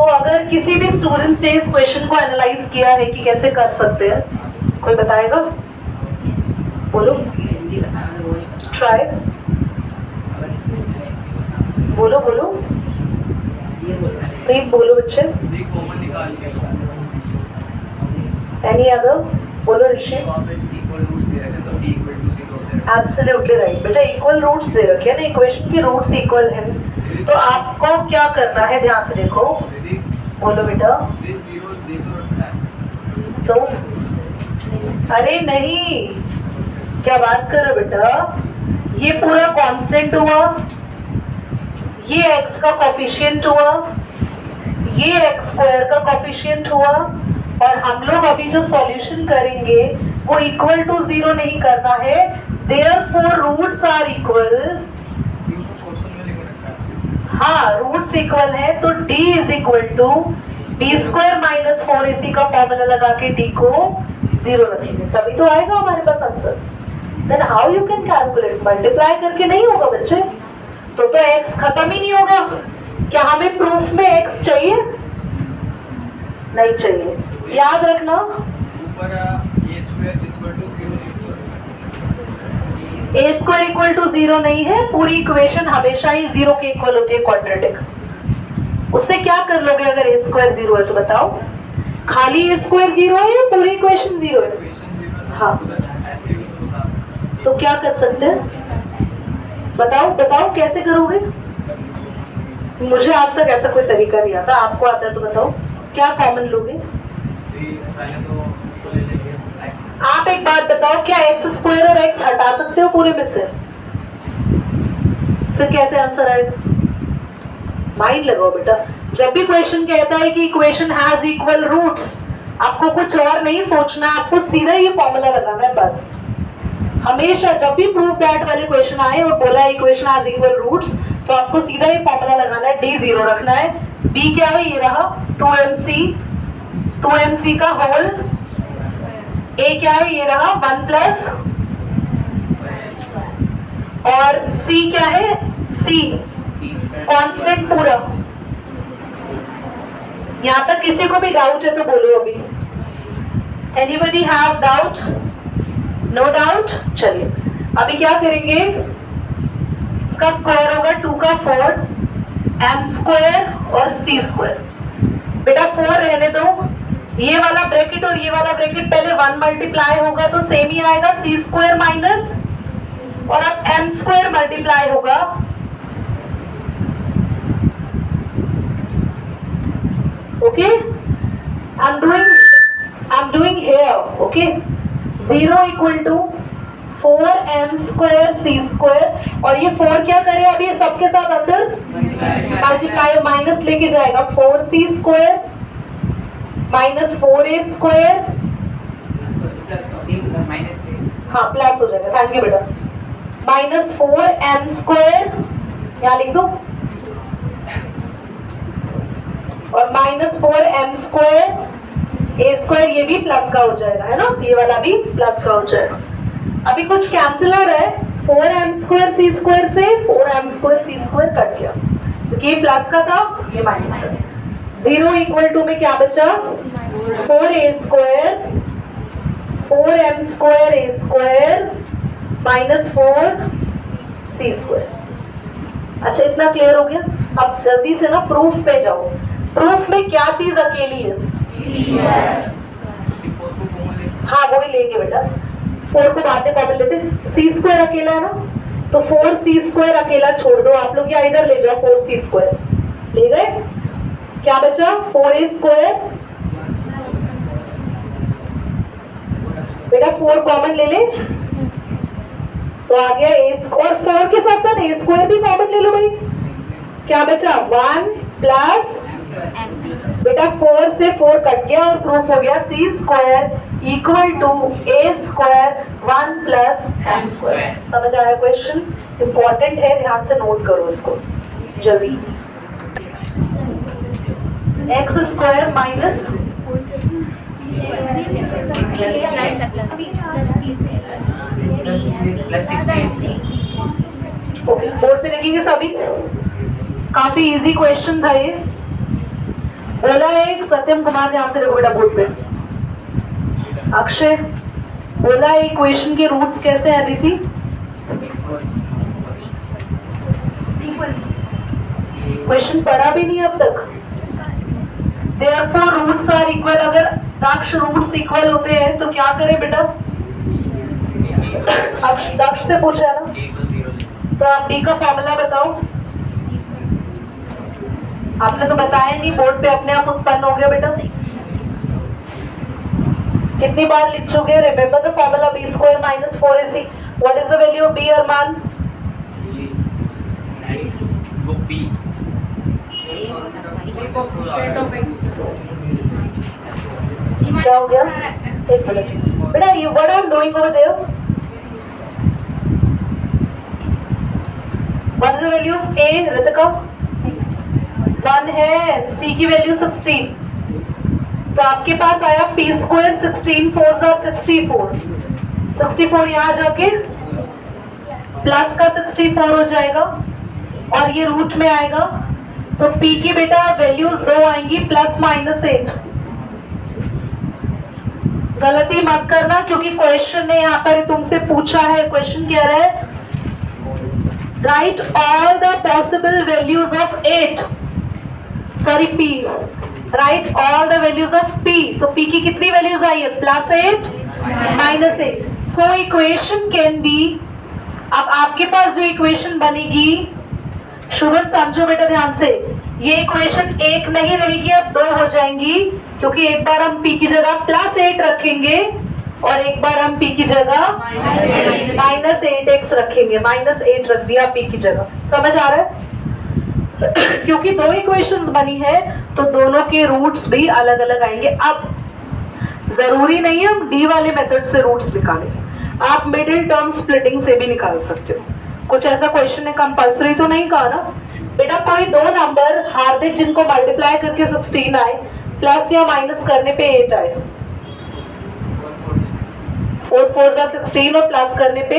अगर किसी भी स्टूडेंट ने इस क्वेश्चन को एनालाइज किया है कि कैसे कर सकते हैं, कोई बताएगा? बोलो, ट्राई, बोलो बोलो, प्लीज बोलो बच्चे। Any other? बोलो ऋषि। एब्सोल्युटली राइट बेटा, इक्वल रूट्स दे रखे हैं ना, इक्वेशन के रूट्स इक्वल हैं, तो आपको क्या करना है, ध्यान से देखो, बोलो बेटा। तो अरे नहीं, क्या बात कर रहे हो बेटा, ये पूरा कांस्टेंट हुआ, ये x का कोफिशिएंट हुआ, ये x स्क्वायर का कोफिशिएंट हुआ, और हम लोग अभी जो सॉल्यूशन करेंगे वो इक्वल टू 0 नहीं करना है, देयरफॉर रूट्स आर इक्वल। हाँ, रूट्स इक्वल है तो d is equal to B square minus 4ac का फॉर्मूला लगा के d को 0 रखेंगे, तभी तो आएगा हमारे पास answer. Then how you can calculate? Multiply करके नहीं होगा बच्चे, तो x खत्म ही नहीं होगा। क्या हमें प्रूफ में x चाहिए? नहीं चाहिए। याद रखना, a स्क्वायर इक्वल टू 0 नहीं है, पूरी इक्वेशन हमेशा ही 0 के इक्वल होती है, क्वाड्रेटिक। उससे क्या कर लोगे अगर a स्क्वायर 0 है तो बताओ? खाली a स्क्वायर 0 है या पूरी इक्वेशन 0 है? हाँ, तो क्या कर सकते हैं? बताओ बताओ, कैसे करोगे? मुझे आज तक ऐसा कोई तरीका नहीं आता, आपको आता है तो बताओ, क्या कॉमन लोगे? आप एक बात बताओ, क्या x स्क्वायर और x हटा सकते हो पूरे में से? फिर कैसे आंसर आएगा? माइंड लगाओ बेटा, जब भी क्वेश्चन कहता है कि इक्वेशन हैज इक्वल रूट्स, आपको कुछ और नहीं सोचना, आपको सीधा ये फॉर्मूला लगाना है बस। हमेशा जब भी प्रूफ दैट वाले क्वेश्चन आए और बोला है इक्वेशन हैज इक्वल रूट्स, तो आपको सीधा ये फॉर्मूला लगाना है, d 0 रखना है, b क्या है, ये रहा 2mc का होल, a क्या है, ये रहा 1 प्लस, और c क्या है, c कांस्टेंट पूरा। यहां तक किसी को भी डाउट है तो बोलो अभी। Anybody has doubt? No doubt. चलिए अभी क्या करेंगे, इसका स्क्वायर होगा 2 का 4, m स्क्वायर और c स्क्वायर। बेटा 4 रहने दो, ये वाला ब्रैकेट और ये वाला ब्रैकेट पहले 1 मल्टीप्लाई होगा तो सेम ही आएगा, c स्क्वायर माइनस, और अब m स्क्वायर मल्टीप्लाई होगा, okay. I'm doing here, okay, 0 equal to 4m square c square, और ये 4 क्या करे अभी सबके साथ अंदर मल्टीप्लाई, माइनस लेके जाएगा, 4c square minus 4a square, हाँ प्लस हो जाएगा, थैंक यू बेटा, माइनस 4m स्क्वायर, यहाँ लिख दो, और minus 4m square, a square ये भी प्लस का हो जाएगा, है ना, ये वाला भी प्लस का हो जाएगा। अभी कुछ कैंसिल हो रहा है, 4m स्क्वायर c स्क्वायर से 4m square c square cut गया, क्योंकि ये प्लस का था, ये माइनस का। 0 इक्वल टू में क्या बचा, 4a square, 4m square a square minus 4c square. अच्छा इतना क्लियर हो गया? अब जल्दी से ना प्रूफ पे जाओ। प्रूफ में क्या चीज अकेली है? हाँ वो ही लेंगे बेटा, 4 को बाद में कॉमन लेते, c स्क्वायर अकेला है ना, तो 4c स्क्वायर अकेला छोड़ दो आप लोग, या इधर ले जाओ 4c स्क्वायर, ले गए, क्या बचा 4a स्क्वायर, बेटा 4 कॉमन ले ले तो आ गया a, और 4 के साथ साथ a स्क्वायर भी कॉमन ले लो भाई, क्या बचा 1 प्लस, बेटा 4 से 4 कट गया और प्रूफ हो गया c square equal to a square 1 plus m square. समझ आया क्वेश्चन? इंपॉर्टेंट है, ध्यान से नोट करो उसको जल्दी। x square minus okay, board पे देखेंगे सभी, काफी इजी क्वेश्चन था ये। बोला है सत्यम कुमार, ध्यान से देखो बेटा बोर्ड पे। अक्षय बोला है इक्वेशन के रूट्स कैसे हैं अदिति? क्वेश्चन पढ़ा भी नहीं अब तक। Therefore roots are equal. अगर दक्ष रूट्स इक्वल होते हैं तो क्या करें बेटा? दक्ष से पूछा है ना, तो आप डी का फॉर्मूला बताओ। आपने तो बताया नहीं, बोर्ड पे अपने आप उत्पन्न हो गया बेटा। कितनी बार लिख चुके? Remember the formula B square minus 4ac। What is the value of B Arman? क्या हो गया? एक मिनट बेटा, ये what I am doing over there? What is the value of A Ritika? 1 है। सी की वैल्यू 16, तो आपके पास आया पी स्क्वायर 16 4 64। 64 यहाँ जाके प्लस का 64 हो जाएगा और ये रूट में आएगा, तो पी की बेटा वैल्यूज 2 आएंगी प्लस माइनस 8। गलती मत करना क्योंकि क्वेश्चन ने यहाँ पर तुमसे पूछा है। क्वेश्चन कह रहा है right all the possible values of 8, sorry p, right all the values of p। तो p की कितनी वैल्यूज आई है? Plus 8 minus 8। So equation can be, अब आपके पास जो इक्वेशन बनेगी, शुभन समझो बेटा ध्यान से, ये इक्वेशन एक नहीं रहेगी, अब 2 हो जाएंगी, क्योंकि एक बार हम p की जगह प्लस 8 रखेंगे और एक बार हम p की जगह माइनस 8x रखेंगे। माइनस 8 रख दिया p की जगह। समझ आ रहा है? क्योंकि 2 इक्वेशंस बनी है तो दोनों के रूट्स भी अलग अलग आएंगे। अब जरूरी नहीं है हम डी वाले मेथड से रूट्स निकालें, आप मिडिल टर्म स्प्लिटिंग से भी निकाल सकते हो। कुछ ऐसा क्वेश्चन है कंपल्सरी तो नहीं कहा ना बेटा। कोई 2 नंबर हार्दिक जिनको मल्टीप्लाई करके 16 आए, प्लस या माइनस करने पे 8 आए। 4 4 16 और प्लस करने पे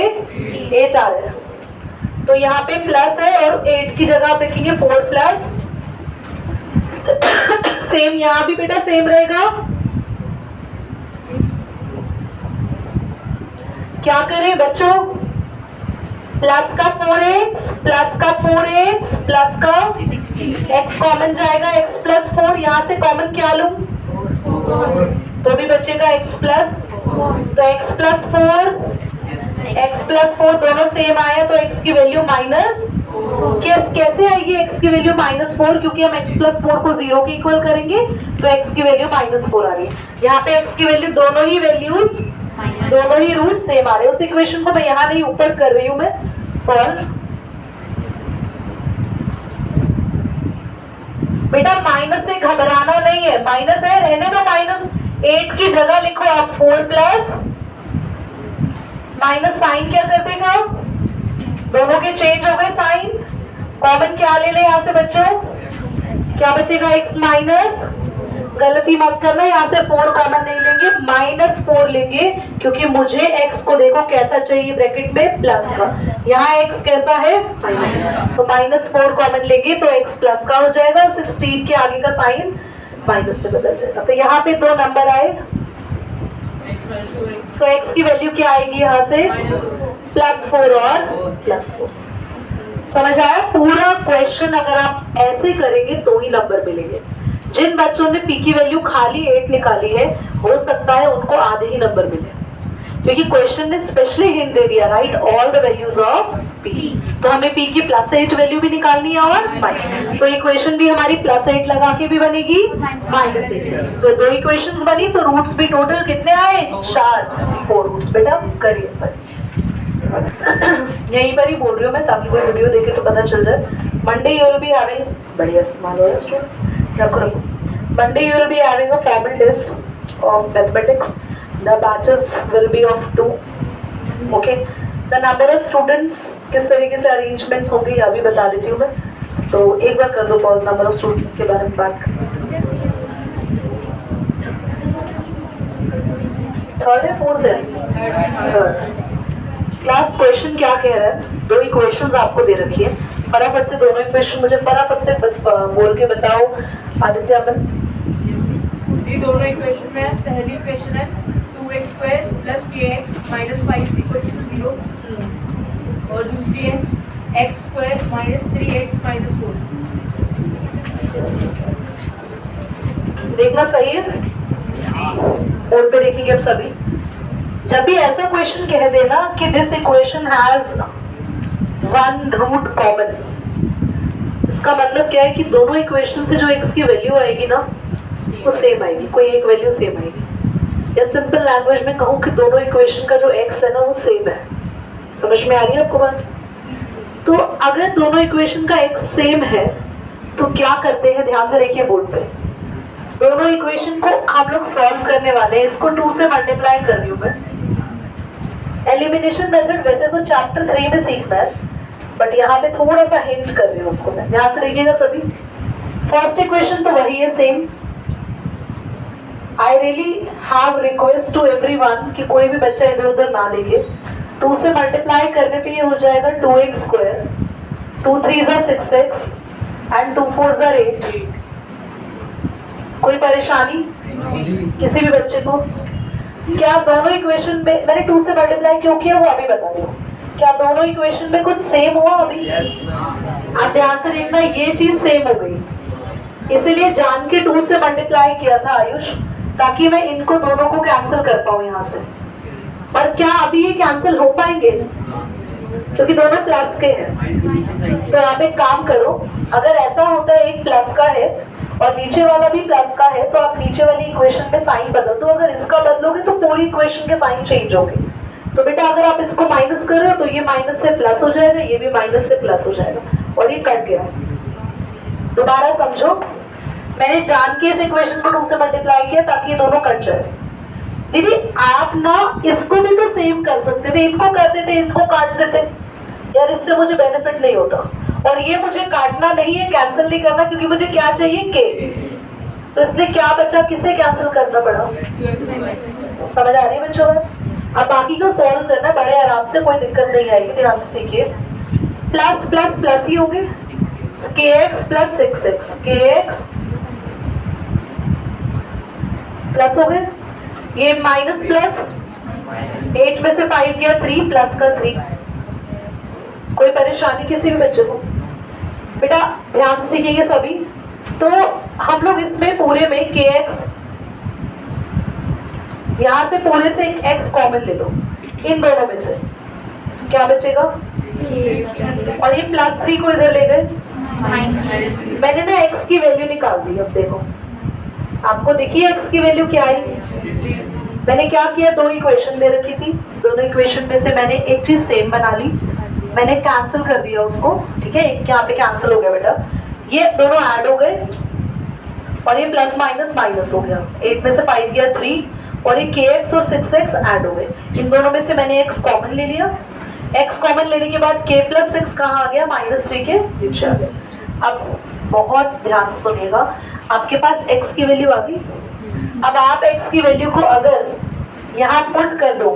8 आ रहे हैं, तो यहाँ पे प्लस है और 8 की जगह आप लिखेंगे 4 प्लस। सेम यहाँ भी बेटा सेम रहेगा। क्या करें बच्चों? प्लस का 4x प्लस का 4x प्लस का x कॉमन जाएगा, x प्लस 4। यहाँ से कॉमन क्या लूं? तो भी बचेगा x प्लस, तो x प्लस 4 x प्लस 4 दोनों सेम आया, तो x की वैल्यू माइनस। कैसे आएगी x की वैल्यू -4? क्योंकि हम x प्लस 4 को 0 के इक्वल करेंगे, तो x की वैल्यू -4 आ रही है। यहाँ पे x की वैल्यू दोनों ही वैल्यूज, दोनों ही रूट सेम आ रहे हैं। उस इक्वेशन को मैं यहाँ नहीं ऊपर कर रही हूँ, मैं सॉल्व। बेटा माइनस से घबराना नहीं है, माइनस है रहने दो। माइनस 8 की जगह लिखो आप 4 प्लस माइनस। साइन क्या कर देगा? दोनों के चेंज हो गए साइन। कॉमन क्या ले ले यहाँ से बच्चों? क्या बचेगा? x minus. गलती मत करना, यहाँ से 4 कॉमन नहीं लेंगे, -4 लेंगे, क्योंकि मुझे x को देखो कैसा चाहिए, ब्रैकेट में प्लस का। यहाँ x कैसा है? माइनस, तो -4 कॉमन लेंगे तो x प्लस का हो जाएगा। 16 के आगे का साइन माइनस में बदल जाएगा। तो यहाँ पे 2 नंबर आए, तो x की वैल्यू क्या आएगी यहाँ से? +4 और +4। समझ आया? पूरा क्वेश्चन अगर आप ऐसे करेंगे तो ही नंबर मिलेंगे। जिन बच्चों ने p की वैल्यू खाली 8 निकाली है, हो सकता है उनको आधे ही नंबर मिले, क्योंकि क्वेश्चन ने स्पेशली हिंट दे दिया right all the values of p। तो हमें p की +8 वैल्यू भी निकालनी है और माइनस। तो इक्वेशन भी हमारी +8 लगा के भी बनेगी, -8। तो 2 इक्वेशंस बनी, तो रूट्स भी टोटल कितने आए? 4 रूट्स। बेटा करिए पर यहीं पर ही बोल रही हूँ मैं, ताकि कोई वीडियो देखे तो पता चल जाए। Monday you will be having, बढ़िया इस्तेमाल हो रहा है, Monday you will be having a formal test of mathematics. The batches will be of 2. Okay. The number of students किस तरीके से arrangements होंगे ये अभी बता देती हूँ मैं। तो एक बार कर दो पॉज, नंबर ऑफ स्टूडेंट्स के बारे में बात करें। 3rd है 4th है? 3rd। क्लास क्वेश्चन क्या कह रहा है? 2 इक्वेशंस आपको दे रखी है, फटाफट से दोनों इक्वेशन मुझे फटाफट से बस बोल के बताओ आदित्य। ये दोनों इक्वेशन में है। पहली इक्वेशन है 2x² plus kx minus 5 equals to 0 और दूसरी है x² माइनस 3x माइनस 4। देखना सही है, बोर्ड पे देखेंगे अब सभी। जब भी ऐसा क्वेश्चन कह देना कि this equation has one root common, इसका मतलब क्या है कि दोनों इक्वेशन से जो x की वैल्यू आएगी ना वो सेम आएगी, कोई एक वैल्यू सेम आएगी। या सिंपल लैंग्वेज में कहूँ कि दोनों इक्वेशन का जो x है ना वो सेम है। समझ में आ रही है आपको बात? तो अगर दोनों इक्वेशन का x सेम है तो क्या करते हैं, ध्यान से देखिए बोर्ड पे। दोनों इक्वेशन को हम लोग सॉल्व करने वाले हैं, इसको 2 से मल्टीप्लाई कर रही हूँ मैं। एलिमिनेशन मेथड वैसे तो चैप्टर 3 में सीखना है, बट यहाँ पे थोड़ा सा हिंट कर रही हूँ उसको मैं, ध्यान से देखिएगा सभी। फर्स्ट इक्वेशन तो वही है same. I really have request to everyone कि कोई भी बच्चा इधर उधर ना देखे। 2 से मल्टीप्लाई करने पे ये हो जाएगा 2x², 2 3 6x एंड 2 4 8। कोई परेशानी किसी भी बच्चे को? क्या दोनों इक्वेशन में, मैंने 2 से मल्टीप्लाई क्यों किया वो अभी बता रही हूँ। क्या दोनों इक्वेशन में कुछ सेम हुआ अभी? आप ध्यान से देखना, ये चीज सेम हो गई, इसीलिए जान के 2 से मल्टीप्लाई किया था आयुष, ताकि मैं इनको दोनों को कैंसिल कर पाऊँ यहाँ से। पर क्या अभी ये कैंसिल हो पाएंगे? क्योंकि दोनों प्लस के हैं। तो आप एक काम करो, अगर ऐसा होता है एक प्लस का है और नीचे वाला भी प्लस का है तो आप नीचे वाली इक्वेशन में साइन बदल दो। अगर इसका बदलोगे तो पूरी इक्वेशन के साइन चेंज होंगे। तो बेटा अगर आप इसको माइनस कर रहे हो तो ये माइनस से प्लस हो जाएगा, ये भी माइनस से प्लस हो जाएगा और ये कट गया। दोबारा समझो, मैंने जान के इस इक्वेशन को 2 से मल्टीप्लाई किया ताकि ये दोनों कट जाए। दीदी आप ना इसको भी तो सेम कर सकते थे, इनको कर देते, इनको काट देते यार, इससे मुझे बेनिफिट नहीं होता। और ये मुझे काटना नहीं है, कैंसिल नहीं करना, क्योंकि मुझे क्या चाहिए के। तो इसलिए क्या बचा, किसे कैंसिल करना पड़ा? समझ आ रही है बच्चों? अब बाकी को सॉल्व करना बड़े आराम से, कोई दिक्कत नहीं आएगी, ध्यान से सीखिए। प्लस प्लस प्लस ही होंगे, kx plus 6x, kx plus हो गए, ये माइनस प्लस 8 में से 5 गया 3 प्लस का 3। कोई परेशानी किसी भी बच्चे को? बेटा ध्यान से सीखेंगे सभी। तो हम लोग इसमें पूरे में kx, यहाँ से पूरे से एक x कॉमन ले लो, इन दोनों में से क्या बचेगा? और ये प्लस 3 को इधर ले गए, मैंने ना x की वैल्यू निकाल दी। अब देखो आपको देखिए x की वैल्यू क्या आई। मैंने क्या किया, 2 इक्वेशन दे रखी थी, दोनों इक्वेशन में से मैंने एक चीज सेम बना ली, मैंने कैंसिल कर दिया उसको, ठीक है। यहाँ पे कैंसिल हो गया बेटा, ये दोनों ऐड हो गए और ये प्लस माइनस माइनस हो गया, 8 में से 5 गया 3 और ये kx और 6x ऐड हो गए। इन दोनों में से मैंने x कॉमन ले लिया, x कॉमन लेने के बाद k प्लस 6 कहाँ आ गया? -3 के नीचे आ गया। अब बहुत ध्यान से सुनिएगा, आपके पास x की वैल्यू आ गई। अब आप x की वैल्यू को अगर यहाँ पुट कर दो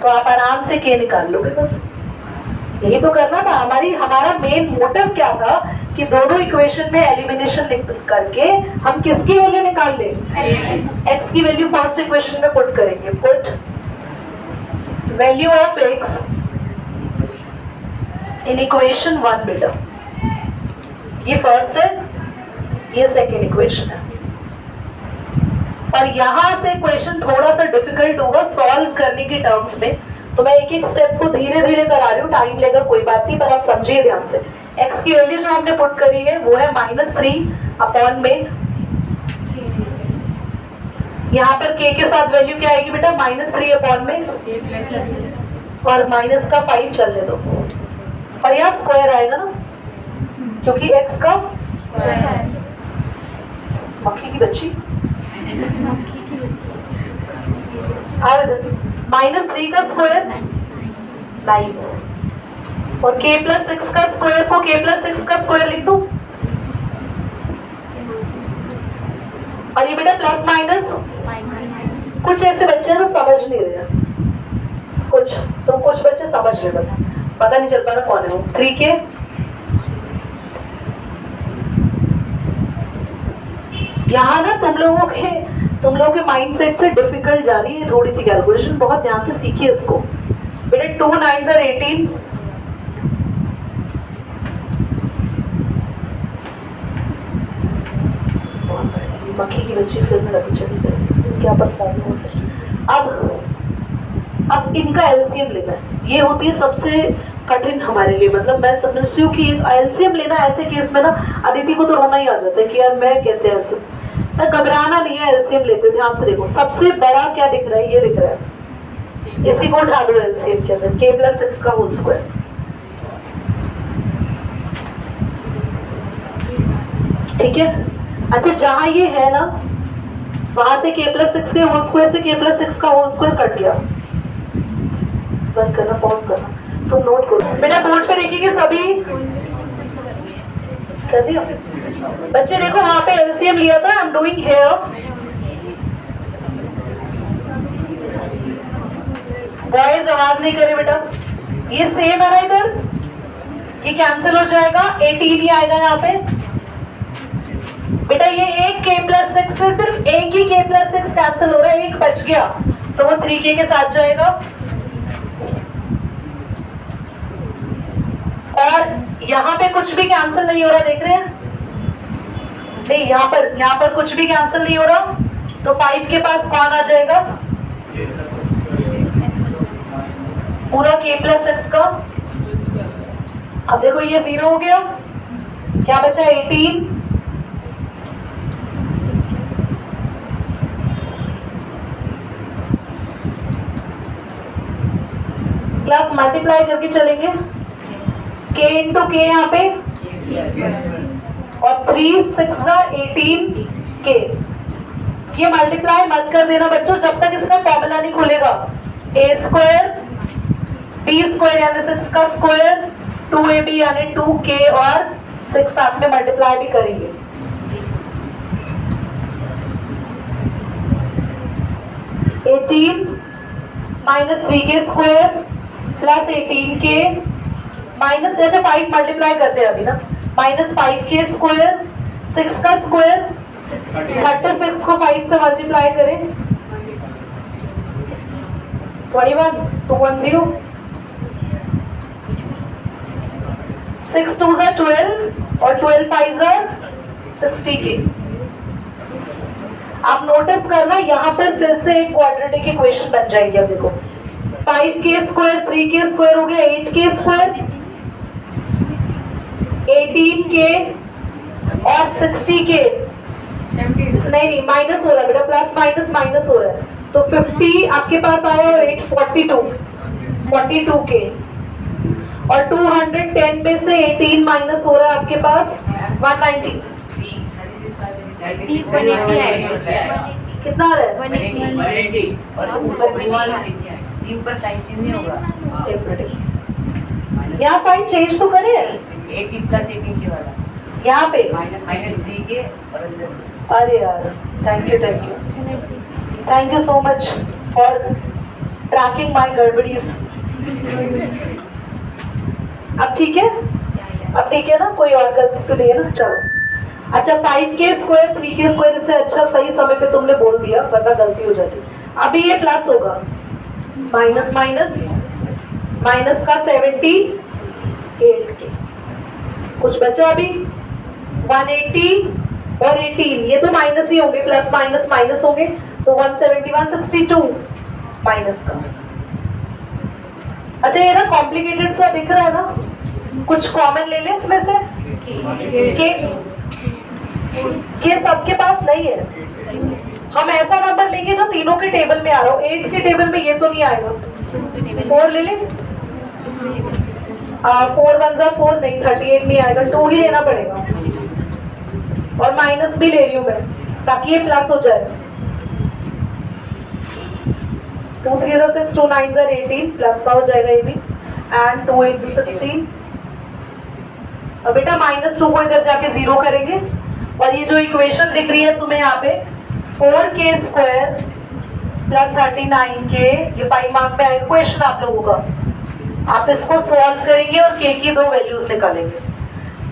तो आप आराम से k निकाल लोगे, बस यही तो करना था। हमारा मेन मोटिव क्या था कि दोनों इक्वेशन में एलिमिनेशन करके हम किसकी वैल्यू निकाल ले? x की वैल्यू फर्स्ट इक्वेशन में पुट करेंगे। Put value of x in equation 1 बेटा, ये फर्स्ट है, ये सेकेंड इक्वेशन है। और यहां से क्वेश्चन थोड़ा सा डिफिकल्ट होगा सॉल्व करने के टर्म्स में, तो मैं एक एक स्टेप को धीरे धीरे करा रही हूँ, टाइम लेगा कोई बात नहीं, पर आप समझिए ध्यान से। x की वैल्यू जो हमने पुट करी है वो है -3 अपॉन में, यहाँ पर k के साथ वैल्यू क्या आएगी बेटा? -3 अपॉन में और माइनस का 5 चलने दो, और यहाँ स्क्वायर आएगा ना, क्योंकि x का मक्खी की बच्ची -3 का स्क्वायर 9 और k प्लस 6 का स्क्वायर को k प्लस 6 का स्क्वायर लिख दो, और ये बेटा प्लस माइनस। कुछ ऐसे बच्चे ना समझ नहीं रहे, कुछ बच्चे समझ रहे, बस पता नहीं चल पा रहा कौन है वो। 3k यहाँ ना तुम लोगों के माइंडसेट से डिफिकल्ट जा रही है थोड़ी सी कैलकुलेशन, बहुत ध्यान से सीखिए इसको बेटे। 2 9s are 18, मक्खी की बच्ची फिर में रखी चली गई, क्या पता। अब इनका एलसीएम लेना है, ये होती है सबसे कठिन हमारे लिए। मतलब मैं समझती हूँ कि एलसीएम लेना ऐसे केस में ना अदिति को तो रोना ही आ जाता है कि यार मैं कैसे एलसीएम। घबराना नहीं है, एलसीएम लेते हो ध्यान से देखो। सबसे बड़ा क्या दिख रहा है, ये दिख रहा है, इसी को उठा दो एलसीएम के अंदर, k+6 का होल स्क्वायर। ठीक है, अच्छा जहां ये है ना वहां से k+6 के होल स्क्वायर से k+6 का होल स्क्वायर कट गया। बंद करना, पॉज करना, तुम नोट करो बेटा, बोर्ड पे लिखिए सभी। कैसी हो बच्चे, देखो वहां पे एलसीएम लिया था, आई एम डूइंग हियर। बॉयज आवाज नहीं करे बेटा, ये सेम है ना इधर, ये कैंसिल हो जाएगा, 18 ही आएगा यहाँ पे बेटा। ये एक k+6 से सिर्फ एक ही k+6 कैंसिल हो रहा है, एक बच गया तो वो 3k के साथ जाएगा। और यहाँ पे कुछ भी कैंसिल नहीं हो रहा, देख रहे हैं नहीं, यहाँ पर कुछ भी कैंसिल नहीं हो रहा, तो 5 के पास कौन आ जाएगा, पूरा k+6 का। अब देखो ये 0 हो गया, क्या बचा 18, क्लास मल्टीप्लाई करके चलेंगे, k इंटू k यहाँ पे, और 3 6 18k। ये मल्टीप्लाई मत कर देना बच्चों जब तक इसका फॉर्मूला नहीं खुलेगा। a² b² यानी 6 का स्क्वायर, 2ab यानी 2k, और 6 साथ में मल्टीप्लाई भी करेंगे। -3k² प्लस 18k माइनस, अच्छा 5 मल्टीप्लाई करते हैं अभी ना, -5k², 6 का स्क्वायर, 36 को 5 से मल्टीप्लाई करें, 21 210, 6 2s are 12 और 12 5s are 60k। आप नोटिस करना यहाँ पर फिर से एक क्वाड्रेटिक इक्वेशन बन जाएगी। अब देखो 5k², 3k² हो गया, 8k², 18k और 60k। नहीं माइनस हो रहा है बेटा, प्लस माइनस माइनस हो रहा है, तो 50 आपके पास आया और 8 42k, और 210 में से 18 माइनस हो रहा है आपके पास 190। कितना आ रहा है 180 और ऊपर भी नहीं, ऊपर साइन चेंज नहीं होगा। यहाँ साइन चेंज तो करे 80 + 18 के वाला यहाँ पे -3k और अंदर। अरे यार thank you so much for tracking my गड़बड़ीज। अब ठीक है ना, कोई और गलती तो नहीं है ना, चलो। अच्छा 5k², 3k² इससे अच्छा सही समय पे तुमने बोल दिया, वरना गलती हो जाती। अभी ये प्लस होगा, माइनस माइनस का 78k, कुछ बचा अभी 180 और 18, ये तो माइनस ही होंगे, प्लस माइनस माइनस होंगे, तो 170 162 माइनस का। अच्छा ये ना कॉम्प्लिकेटेड सा दिख रहा है ना, कुछ कॉमन ले लें इसमें से, के सबके पास नहीं है। हम ऐसा नंबर लेंगे जो तीनों के टेबल में आ रहा हो, 8 के टेबल में ये तो नहीं आएगा, 4 ले लें, 4 1 जा 4 नहीं, 38 नहीं आएगा, 2 ही लेना पड़ेगा, और माइनस भी ले रही हूँ मैं ताकि ये प्लस हो जाए। 2 3 जा 6, 2 9 जा 18, प्लस का हो जाएगा ये भी, एंड 2 8 जा 16। अब बेटा -2 को इधर जाके 0 करेंगे, और ये जो इक्वेशन दिख रही है तुम्हें यहाँ पे 4k² + 39k, ये 5 मार्क में आएगा क्वेश्चन आप लोगों का। आप इसको सॉल्व करेंगे और k की 2 वैल्यूज निकालेंगे।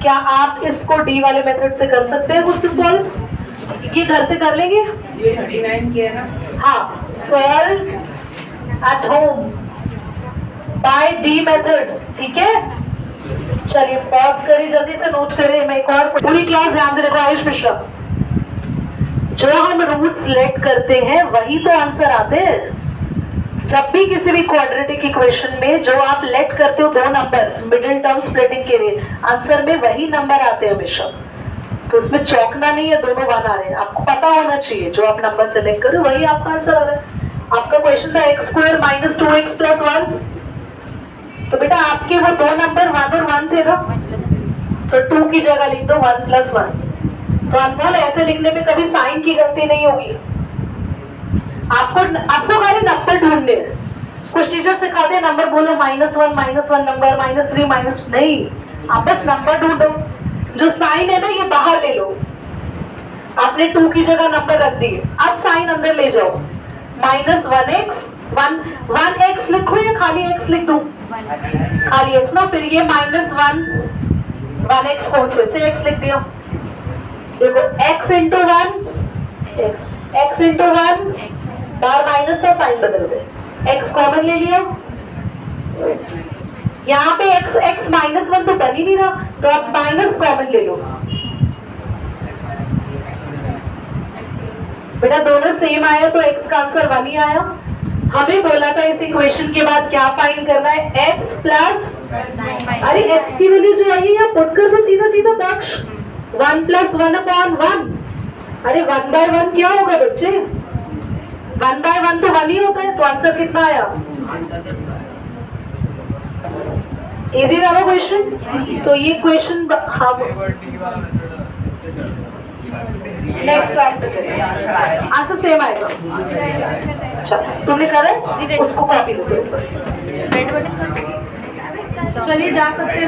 क्या आप इसको d वाले मेथड से कर सकते हैं मुझसे सॉल्व? ये घर से कर लेंगे? ये 39 किया ना? हाँ, solve at home by D method, ठीक है? चलिए पॉज करिए, जल्दी से नोट करिए। मैं एक और पूरी क्लास ध्यान से देखो। आयुष मिश्रा, जो हम रूट सिलेक्ट करते हैं वही तो आंसर आते हैं। जब भी किसी भी क्वाड्रेटिक इक्वेशन में जो आप लेट करते हो दो नंबर्स मिडिल टर्म स्प्लिटिंग के लिए, आंसर में वही नंबर आते हैं हमेशा। तो उसमें चौंकना नहीं है, दोनों वन आ रहे हैं। आपको पता होना चाहिए जो आप नंबर सेलेक्ट करो वही आपका आंसर आ रहा है। आपका क्वेश्चन था x square minus 2x plus 1, तो बेटा आपके वो दो नंबर 1 और 1 थे ना, तो 2 की जगह लिख दो 1 प्लस 1। तो अनमोल ऐसे लिखने में कभी साइन की गलती नहीं होगी। आपको खाली नंबर ढूंढने हैं। कुछ टीचर सिखाते हैं नंबर बोलो -1 नंबर -3 माइनस, नहीं, आप बस नंबर ढूंढो। जो साइन है ना ये बाहर ले लो। आपने 2 की जगह नंबर रख दिए, अब साइन अंदर ले जाओ। -1x 1x लिखो या खाली x लिख दूं? खाली x ना, फिर ये -1x को फिर से x लिख दिया। देखो x इंटू 1 x इंटू 1 बार माइनस था, साइन बदल गए। x कॉमन ले लिया, यहाँ पे x -1 तो बन ही नहीं रहा, तो आप माइनस कॉमन ले लो। बेटा दोनों सेम आया तो x का आंसर 1 ही आया। हमें बोला था इस इक्वेशन के बाद क्या फाइंड करना है? x प्लस, अरे x की वैल्यू जो आई है यहाँ पुट कर दो सीधा सीधा दक्ष। 1 प्लस 1/1। अरे 1/1 क्या होगा बच्चे? 1/1 तो 1 ही होता है, तो आंसर कितना आया? इजी था ना क्वेश्चन? तो ये क्वेश्चन हम नेक्स्ट क्लास में करेंगे। आंसर सेम आएगा। अच्छा तुमने करा है? उसको कॉपी लो। चलिए जा सकते हैं।